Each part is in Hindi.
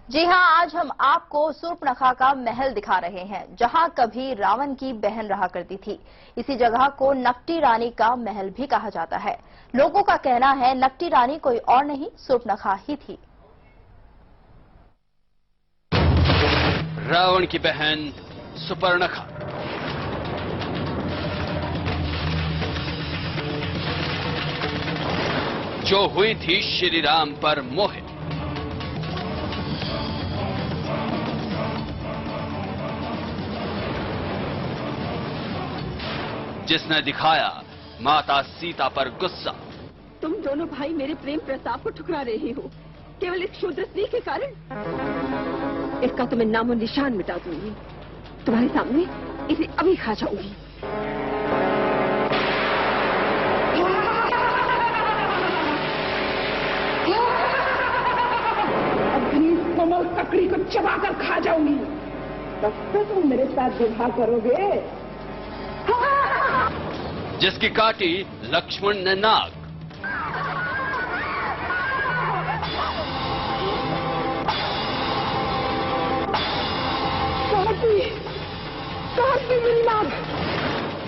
जी हां, आज हम आपको सूर्पनखा का महल दिखा रहे हैं, जहां कभी रावण की बहन रहा करती थी। इसी जगह को नकटी रानी का महल भी कहा जाता है। लोगों का कहना है नकटी रानी कोई और नहीं, सूर्पनखा ही थी। रावण की बहन सूर्पनखा। जो हुई थी श्री राम पर मोहित। जिसने दिखाया माता सीता पर गुस्सा। तुम दोनों भाई मेरे प्रेम प्रस्ताव को ठुकरा रहे हो, केवल इस क्षुद्र स्त्री के कारण। इसका तुम्हें नामो निशान मिटा दूंगी। तुम्हारे सामने इसे अभी खा जाऊंगी। अपनी कोमल ककड़ी को चबाकर खा जाऊंगी। तब तक तुम मेरे साथ विवाह करोगे। जिसकी काटी लक्ष्मण ने नाग।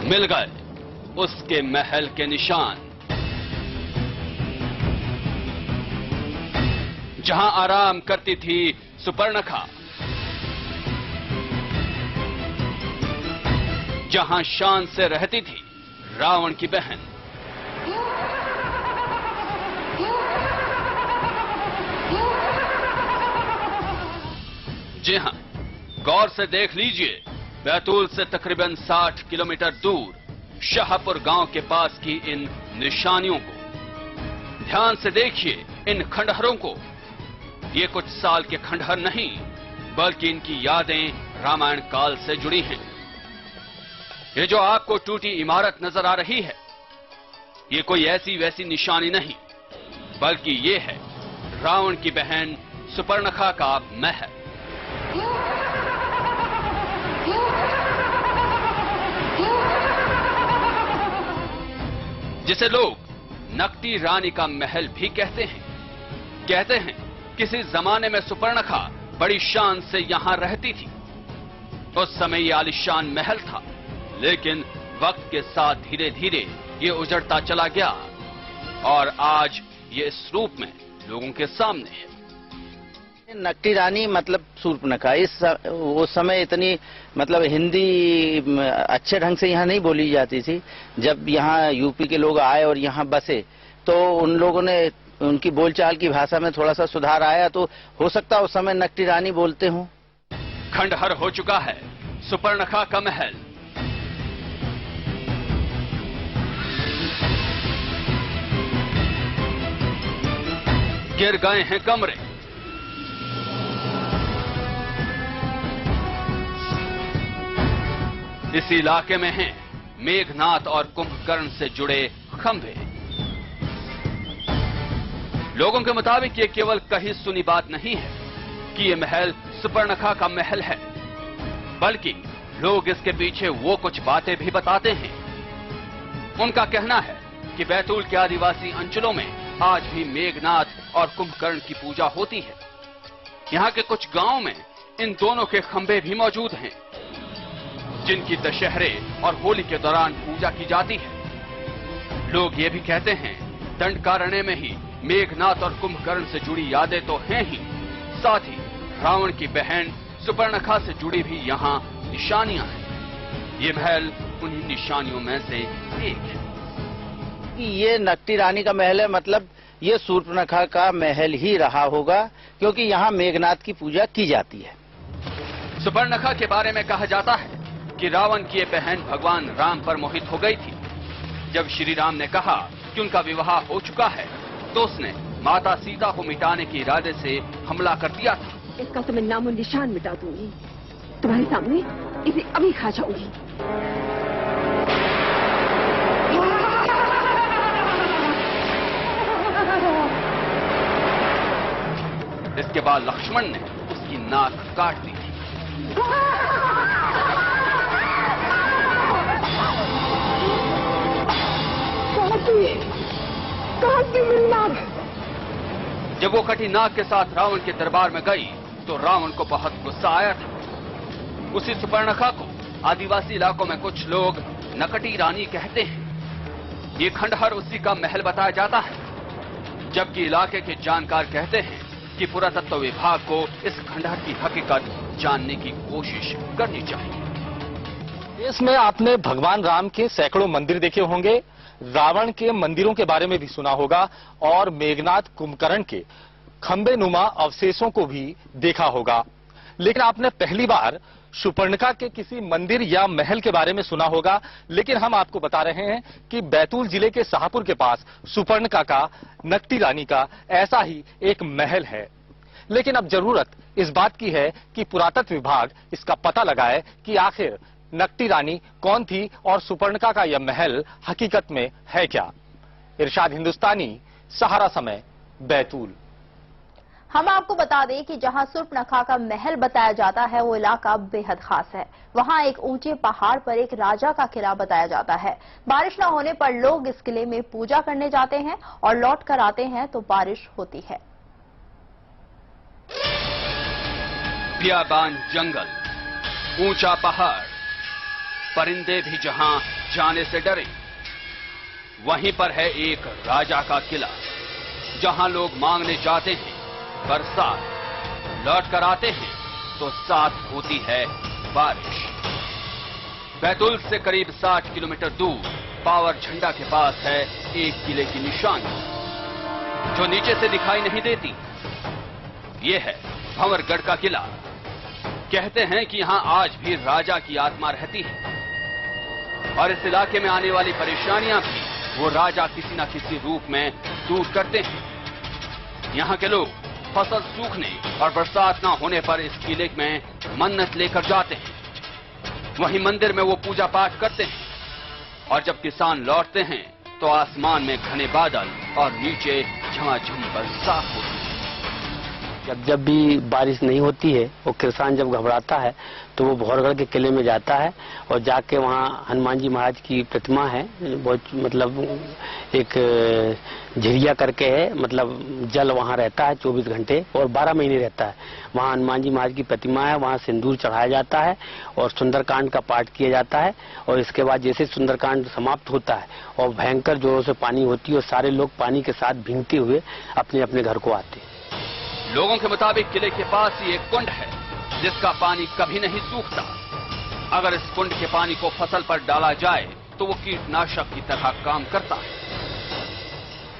मिल गए उसके महल के निशान, जहां आराम करती थी सूर्पनखा, जहां शान से रहती थी रावण की बहन। जी हां, गौर से देख लीजिए, बैतूल से तकरीबन 60 किलोमीटर दूर शाहपुर गांव के पास की इन निशानियों को ध्यान से देखिए। इन खंडहरों को, ये कुछ साल के खंडहर नहीं, बल्कि इनकी यादें रामायण काल से जुड़ी हैं। ये जो आपको टूटी इमारत नजर आ रही है, ये कोई ऐसी वैसी निशानी नहीं, बल्कि ये है रावण की बहन सूर्पनखा का महल। जिसे लोग नकटी रानी का महल भी कहते हैं। कहते हैं किसी जमाने में सूर्पनखा बड़ी शान से यहां रहती थी। उस समय ये आलीशान महल था, लेकिन वक्त के साथ धीरे धीरे ये उजड़ता चला गया और आज ये इस रूप में लोगों के सामने है। नकटी रानी मतलब सूर्पनखा। उस समय इतनी मतलब हिंदी अच्छे ढंग से यहाँ नहीं बोली जाती थी। जब यहाँ यूपी के लोग आए और यहाँ बसे, तो उन लोगों ने उनकी बोलचाल की भाषा में थोड़ा सा सुधार आया, तो हो सकता है उस समय नकटी रानी बोलते हों। खंडहर हो चुका है सूर्पनखा का महल। गिर गए हैं कमरे। इस इलाके में हैं मेघनाद और कुंभकर्ण से जुड़े खंभे। लोगों के मुताबिक ये केवल कही सुनी बात नहीं है कि ये महल सूर्पनखा का महल है, बल्कि लोग इसके पीछे वो कुछ बातें भी बताते हैं। उनका कहना है कि बैतूल के आदिवासी अंचलों में आज भी मेघनाद और कुंभकर्ण की पूजा होती है। यहाँ के कुछ गांवों में इन दोनों के खंभे भी मौजूद हैं, जिनकी दशहरे और होली के दौरान पूजा की जाती है। लोग ये भी कहते हैं दंडकारण्य में ही मेघनाद और कुंभकर्ण से जुड़ी यादें तो हैं ही, साथ ही रावण की बहन सूर्पनखा से जुड़ी भी यहाँ निशानियां हैं। ये महल उन्हीं निशानियों में से एक है। ये नकटी रानी का महल है, मतलब ये सूर्पनखा का महल ही रहा होगा, क्योंकि यहाँ मेघनाद की पूजा की जाती है। सूर्पनखा के बारे में कहा जाता है कि रावण की ये बहन भगवान राम पर मोहित हो गई थी। जब श्री राम ने कहा कि उनका विवाह हो चुका है, तो उसने माता सीता को मिटाने के इरादे से हमला कर दिया था। इसका तुम्हें नामो निशान मिटा दूंगी। तुम्हारे सामने इसे अभी खा जाऊंगी। इसके बाद लक्ष्मण ने उसकी नाक काट दी थी। कहाँ से मिलना? जब वो कटी नाग के साथ रावण के दरबार में गई, तो रावण को बहुत गुस्सा आया था। उसी सुपर्णखा को आदिवासी इलाकों में कुछ लोग नकटी रानी कहते हैं। ये खंडहर उसी का महल बताया जाता है, जबकि इलाके के जानकार कहते हैं कि पुरातत्व विभाग को इस खंडहर की हकीकत जानने की कोशिश करनी चाहिए। देश में आपने भगवान राम के सैकड़ों मंदिर देखे होंगे, रावण के मंदिरों के बारे में भी सुना होगा और मेघनाथ कुंभकर्ण के खंबे नुमा अवशेषों को भी देखा होगा, लेकिन आपने पहली बार सुपर्णखा के किसी मंदिर या महल के बारे में सुना होगा। लेकिन हम आपको बता रहे हैं कि बैतूल जिले के शाहपुर के पास सुपर्णखा का, नकटी रानी का ऐसा ही एक महल है। लेकिन अब जरूरत इस बात की है कि पुरातत्व विभाग इसका पता लगाए कि आखिर नकटी रानी कौन थी और सुपर्णखा का यह महल हकीकत में है क्या। इरशाद हिंदुस्तानी, सहारा समय, बैतूल। हम आपको बता दें कि जहां सुर्पनखा का महल बताया जाता है वो इलाका बेहद खास है। वहां एक ऊंचे पहाड़ पर एक राजा का किला बताया जाता है। बारिश न होने पर लोग इस किले में पूजा करने जाते हैं और लौट कर आते हैं तो बारिश होती है। बियाबान जंगल, ऊंचा पहाड़, परिंदे भी जहां जाने से डरे, वहीं पर है एक राजा का किला जहां लोग मांगने जाते हैं बरसात, लौट कर आते हैं तो साथ होती है बारिश। बैतूल से करीब 60 किलोमीटर दूर पावर झंडा के पास है एक किले की निशानी जो नीचे से दिखाई नहीं देती। ये है भंवरगढ़ का किला। कहते हैं कि यहां आज भी राजा की आत्मा रहती है और इस इलाके में आने वाली परेशानियां भी वो राजा किसी न किसी रूप में दूर करते हैं। यहां के लोग फसल सूखने और बरसात न होने पर इस किले में मन्नत लेकर जाते हैं। वहीं मंदिर में वो पूजा पाठ करते हैं और जब किसान लौटते हैं तो आसमान में घने बादल और नीचे झमाझम बरसात होती है। जब भी बारिश नहीं होती है वो किसान जब घबराता है तो वो भंवरगढ़ के किले में जाता है और जाके वहाँ हनुमान जी महाराज की प्रतिमा है, बहुत मतलब एक झिरिया करके है, मतलब जल वहाँ रहता है 24 घंटे और 12 महीने रहता है। वहाँ हनुमान जी महाराज की प्रतिमा है, वहाँ सिंदूर चढ़ाया जाता है और सुंदरकांड का पाठ किया जाता है और इसके बाद जैसे सुंदरकांड समाप्त होता है और भयंकर जोरों से पानी होती है और सारे लोग पानी के साथ भीगते हुए अपने अपने घर को आते हैं। लोगों के मुताबिक किले के पास ही एक कुंड है जिसका पानी कभी नहीं सूखता। अगर इस कुंड के पानी को फसल पर डाला जाए तो वो कीटनाशक की तरह काम करता है।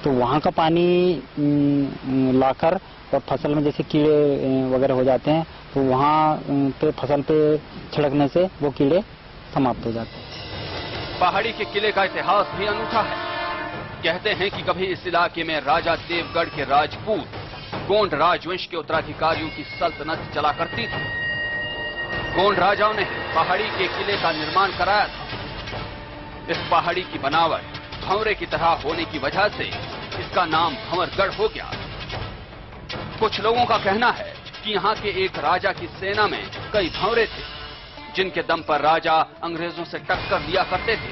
तो वहाँ का पानी लाकर और फसल में जैसे कीड़े वगैरह हो जाते हैं तो वहाँ पे फसल पे छिड़कने से वो कीड़े समाप्त हो जाते हैं। पहाड़ी के किले का इतिहास भी अनूठा है। कहते हैं कि कभी इस इलाके में राजा देवगढ़ के राजपूत गोंड राजवंश के उत्तराधिकारियों की सल्तनत चला करती थी। गोंड राजाओं ने पहाड़ी के किले का निर्माण कराया था। इस पहाड़ी की बनावट भंवरे की तरह होने की वजह से इसका नाम भंवरगढ़ हो गया। कुछ लोगों का कहना है कि यहाँ के एक राजा की सेना में कई भंवरे थे जिनके दम पर राजा अंग्रेजों से टक्कर लिया करते थे,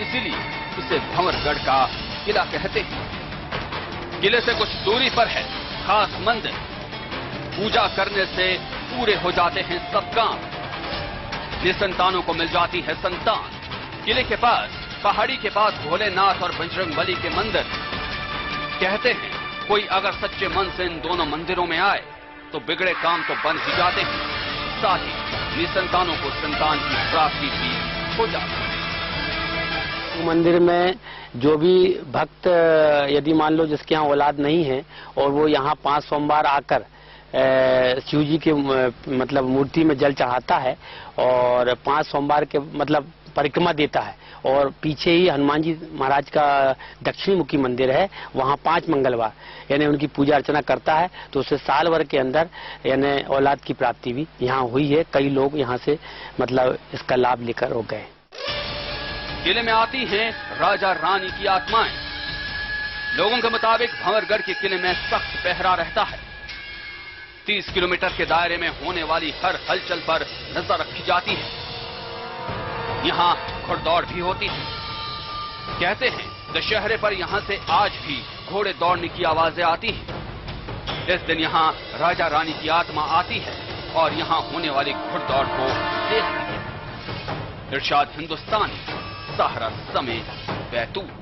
इसीलिए इसे भंवरगढ़ का किला कहते हैं। किले से कुछ दूरी पर है खास मंदिर। पूजा करने से पूरे हो जाते हैं सब काम, निसंतानों को मिल जाती है संतान। किले के पास, पहाड़ी के पास भोलेनाथ और बजरंगबली के मंदिर। कहते हैं कोई अगर सच्चे मन से इन दोनों मंदिरों में आए तो बिगड़े काम तो बन ही जाते हैं, साथ ही निसंतानों को संतान की प्राप्ति भी हो जाती है। मंदिर में जो भी भक्त यदि मान लो जिसके यहाँ औलाद नहीं है और वो यहाँ 5 सोमवार आकर शिव जी के मतलब मूर्ति में जल चढ़ाता है और 5 सोमवार के मतलब परिक्रमा देता है और पीछे ही हनुमान जी महाराज का दक्षिणी मुखी मंदिर है, वहाँ 5 मंगलवार यानी उनकी पूजा अर्चना करता है तो उसे साल भर के अंदर यानी औलाद की प्राप्ति भी यहाँ हुई है। कई लोग यहाँ से मतलब इसका लाभ लेकर हो गए। किले में आती हैं राजा रानी की आत्माएं। लोगों के मुताबिक भंवरगढ़ के किले में सख्त पहरा रहता है। 30 किलोमीटर के दायरे में होने वाली हर हलचल पर नजर रखी जाती है। यहाँ घुड़दौड़ भी होती है। कहते हैं दशहरे पर यहाँ से आज भी घोड़े दौड़ने की आवाजें आती हैं। इस दिन यहाँ राजा रानी की आत्मा आती है और यहाँ होने वाली घुड़दौड़ को देखती है। इरशाद हिंदुस्तानी, सहारा समेत बैतूल।